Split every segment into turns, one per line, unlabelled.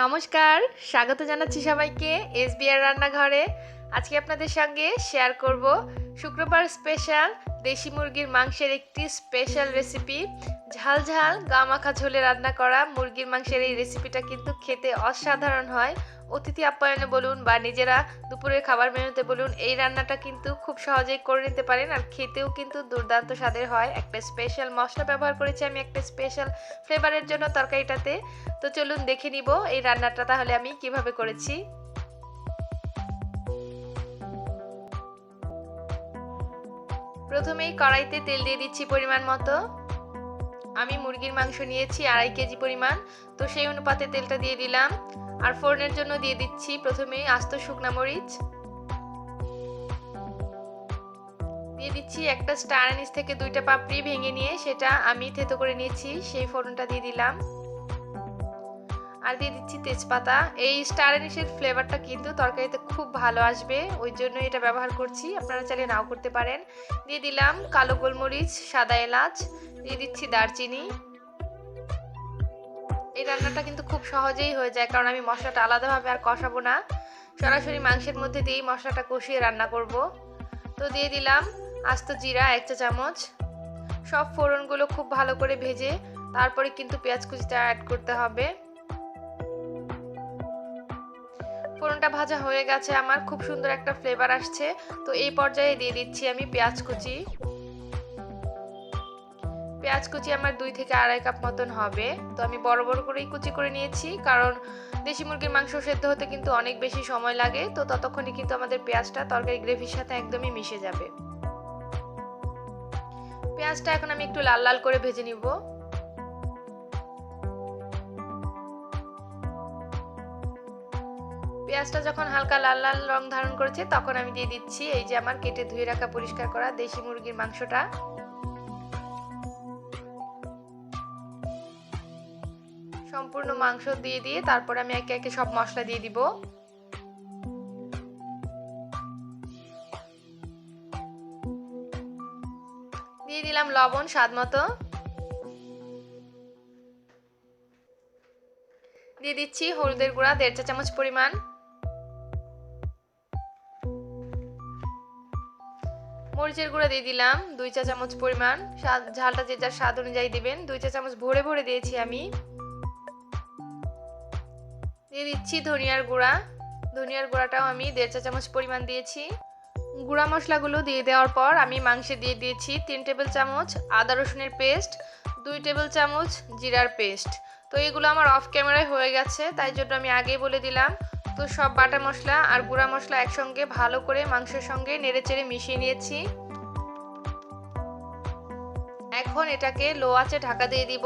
নমস্কার, স্বাগত জানাচ্ছি সবাইকে এসবিআর রান্নাঘরে। আজকে আপনাদের সঙ্গে শেয়ার করব শুক্রবার স্পেশাল দেশি মুরগির মাংসের একটি স্পেশাল রেসিপি। ঝাল ঝাল গামাখা ঝোলে রান্না করা মুরগির মাংসের এই রেসিপিটা কিন্তু খেতে অসাধারণ হয়। অতিথি আপ্যায়নে বলুন বা নিজেরা দুপুরের খাবার মেনুতে বলুন, এই রান্নাটা কিন্তু খুব সহজেই করে নিতে পারেন, আর খেতেও কিন্তু দুর্দান্ত স্বাদের হয়। একটা স্পেশাল মশলা ব্যবহার করেছি আমি একটা স্পেশাল ফ্লেভারের জন্য তরকারিটাতে। তো চলুন দেখে নিব এই রান্নাটা তাহলে আমি কিভাবে করেছি। প্রথমেই কড়াইতে তেল দিয়ে দিচ্ছি পরিমাণ মতো। আমি মুরগির মাংস নিয়েছি 2.5 কেজি পরিমাণ, তো সেই অনুপাতে তেলটা দিয়ে দিলাম। আর ফোড়নের জন্য দিয়ে দিচ্ছি প্রথমেই আস্ত শুকনা মরিচ, দিয়ে দিচ্ছি একটা স্টার আনিস থেকে 2টা পাপড়ি ভেঙে নিয়ে সেটা আমি থেতো করে নিয়েছি, সেই ফোড়নটা দিয়ে দিলাম। আর দিয়ে দিচ্ছি তেজপাতা। এই স্টার আনিসের ফ্লেভারটা কিন্তু তরকারিতে খুব ভালো আসবে, ওই জন্য এটা ব্যবহার করছি, আপনারা চাইলে নাও করতে পারেন। দিয়ে দিলাম কালো গোলমরিচ, সাদা এলাচ, দিয়ে দিচ্ছি দারচিনি। এই রান্নাটা কিন্তু খুব সহজেই হয়ে যায়, কারণ আমি মশলাটা আলাদাভাবে আর কষাবো না, সরাসরি মাংসের মধ্যে দিয়েই মশলাটা কষিয়ে রান্না করব। তো দিয়ে দিলাম আস্ত জিরা 1 চা চামচ। সব ফোড়নগুলো খুব ভালো করে ভেজে তারপরে কিন্তু পেঁয়াজ কুচিটা অ্যাড করতে হবে। ফোড়নটা ভাজা হয়ে গেছে আমার, খুব সুন্দর একটা ফ্লেভার আসছে। তো এই পর্যায়ে দিয়ে দিচ্ছি আমি পেঁয়াজ কুচি। পেঁয়াজ কুচি আমার 2 থেকে 2.5 কাপ মতন হবে। তো আমি বড় বড় করেই কুচি করে নিয়েছি, কারণ দেশি মুরগির মাংস সেদ্ধ হতে কিন্তু অনেক বেশি সময় লাগে, তো ততক্ষণে কিন্তু আমাদের পেঁয়াজটা তরকারি গ্রেভির সাথে একদমই মিশে যাবে। পেঁয়াজটা এখন আমি একটু লাল লাল করে ভেজে নিব। পেঁয়াজটা যখন হালকা লাল লাল রং ধারণ করেছে তখন আমি দিয়ে দিচ্ছি এই যে আমার কেটে ধুয়ে রাখা পরিষ্কার করা দেশি মুরগির মাংসটা। সম্পূর্ণ মাংস দিয়ে দিয়ে তারপর আমি একে একে সব মশলা দিয়ে দিব। দিয়ে দিলাম লবণ স্বাদ মতো, দিয়ে দিচ্ছি হলুদের গুঁড়া 1.5 চা চামচ পরিমাণ, মরিচের গুঁড়া দিয়ে দিলাম 2 চা চামচ পরিমাণ, ঝালটা যে যার স্বাদ অনুযায়ী দিবেন। 2 চা চামচ ভরে ভরে দিয়েছি আমি। দিয়ে দিচ্ছি ধনিয়ার গুঁড়া, ধনিয়ার গুঁড়াটাও আমি 1.5 চা চামচ পরিমাণ দিয়েছি। গুঁড়া মশলাগুলো দিয়ে দেওয়ার পর আমি মাংসে দিয়ে দিয়েছি 3 টেবিল চামচ আদা রসুনের পেস্ট, 2 টেবিল চামচ জিরার পেস্ট। তো এগুলো আমার অফ ক্যামেরায় হয়ে গেছে, তাই জন্য আমি আগেই বলে দিলাম। তো সব বাটা মশলা আর গুঁড়া মশলা একসঙ্গে ভালো করে মাংসের সঙ্গে নেড়েচেড়ে মিশিয়ে নিয়েছি। এখন এটাকে লো আঁচে ঢাকা দিয়ে দিব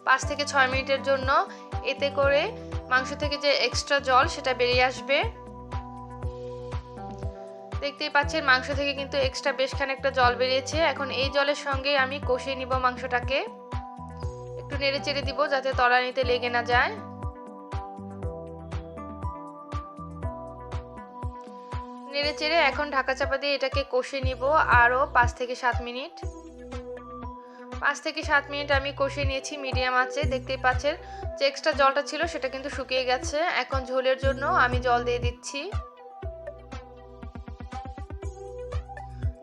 5 থেকে 6 মিনিটের জন্য। এতে করে মাংস থেকে যে এক্সট্রা জল সেটা বেরিয়ে আসবে। দেখতেই পাচ্ছেন মাংস থেকে কিন্তু এক্সট্রা বেশ খানিকটা জল বেরিয়েছে। এখন এই জলের সঙ্গে আমি কষিয়ে নিব মাংসটাকে, একটু নেড়ে চেড়ে দিব যাতে তলানিতে লেগে না যায়। নেড়ে চেড়ে এখন ঢাকা চাপা দিয়ে এটাকে কষিয়ে নিব আরও 5 থেকে 7 মিনিট। 5 থেকে 7 মিনিট আমি কষিয়ে নিয়েছি মিডিয়াম আঁচে। দেখতেই পাচ্ছেন যে এক্সট্রা জলটা ছিল সেটা কিন্তু শুকিয়ে গেছে। এখন ঝোলের জন্য আমি জল দিয়ে দিচ্ছি।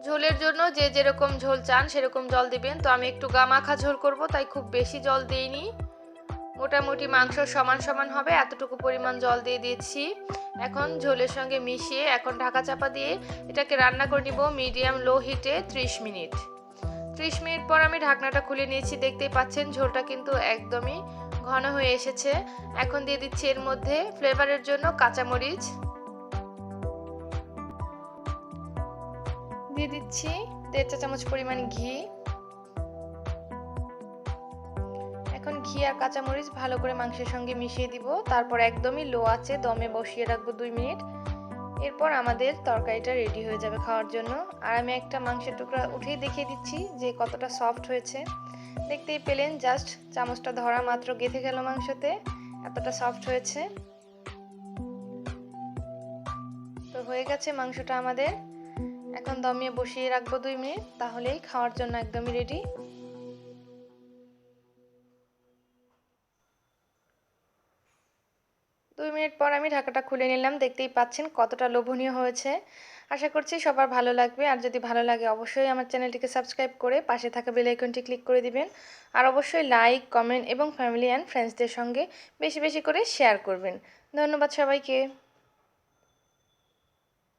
ঝোলের জন্য যে যেরকম ঝোল চান সেরকম জল দিবেন। তো আমি একটু গামাখা ঝোল করব, তাই খুব বেশি জল দিইনি, মোটামুটি মাংস সমান সমান হবে এতটুকু পরিমাণ জল দিয়ে দিয়েছি। এখন ঝোলের সঙ্গে মিশিয়ে এখন ঢাকা চাপা দিয়ে এটাকে রান্না করে নিব মিডিয়াম লো হিটে 30 মিনিট। 30 মিনিট পর আমি ঢাকনাটা খুলে নিয়েছি। দেখতেই পাচ্ছেন ঝোলটা কিন্তু একদমই ঘন হয়ে এসেছে। এখন দিয়ে দিচ্ছি এর মধ্যে ফ্লেভারের জন্য কাঁচামরিচ, দিয়ে দিচ্ছি 1.5 চা চামচ পরিমাণ ঘি। এখন ঘি আর কাঁচামরিচ ভালো করে মাংসের সঙ্গে মিশিয়ে দিব, তারপর একদমই লো আঁচে দমে বসিয়ে রাখবো 2 মিনিট। এরপর আমাদের তরকারিটা রেডি হয়ে যাবে খাওয়ার জন্য। আর আমি একটা মাংসের টুকরা উঠিয়ে দেখিয়ে দিচ্ছি যে কতটা সফট হয়েছে। দেখতেই পেলেন, জাস্ট চামচটা ধরা মাত্র গেঁথে গেল মাংসতে, এতটা সফট হয়েছে। তো হয়ে গেছে মাংসটা আমাদের, এখন দমিয়ে বসিয়ে রাখবো 2 মিনিট, তাহলেই খাওয়ার জন্য একদমই রেডি। 2 মিনিট পর আমি ঢাকাটা খুলে নিলাম। দেখতেই পাচ্ছেন কতটা লোভনীয় হয়েছে। আশা করছি সবার ভালো লাগবে। আর যদি ভালো লাগে অবশ্যই আমার চ্যানেলটিকে সাবস্ক্রাইব করে পাশে থাকা বেল আইকনটি ক্লিক করে দিবেন। আর অবশ্যই লাইক, কমেন্ট এবং ফ্যামিলি অ্যান্ড ফ্রেন্ডসদের সঙ্গে বেশি বেশি করে শেয়ার করবেন। ধন্যবাদ সবাইকে।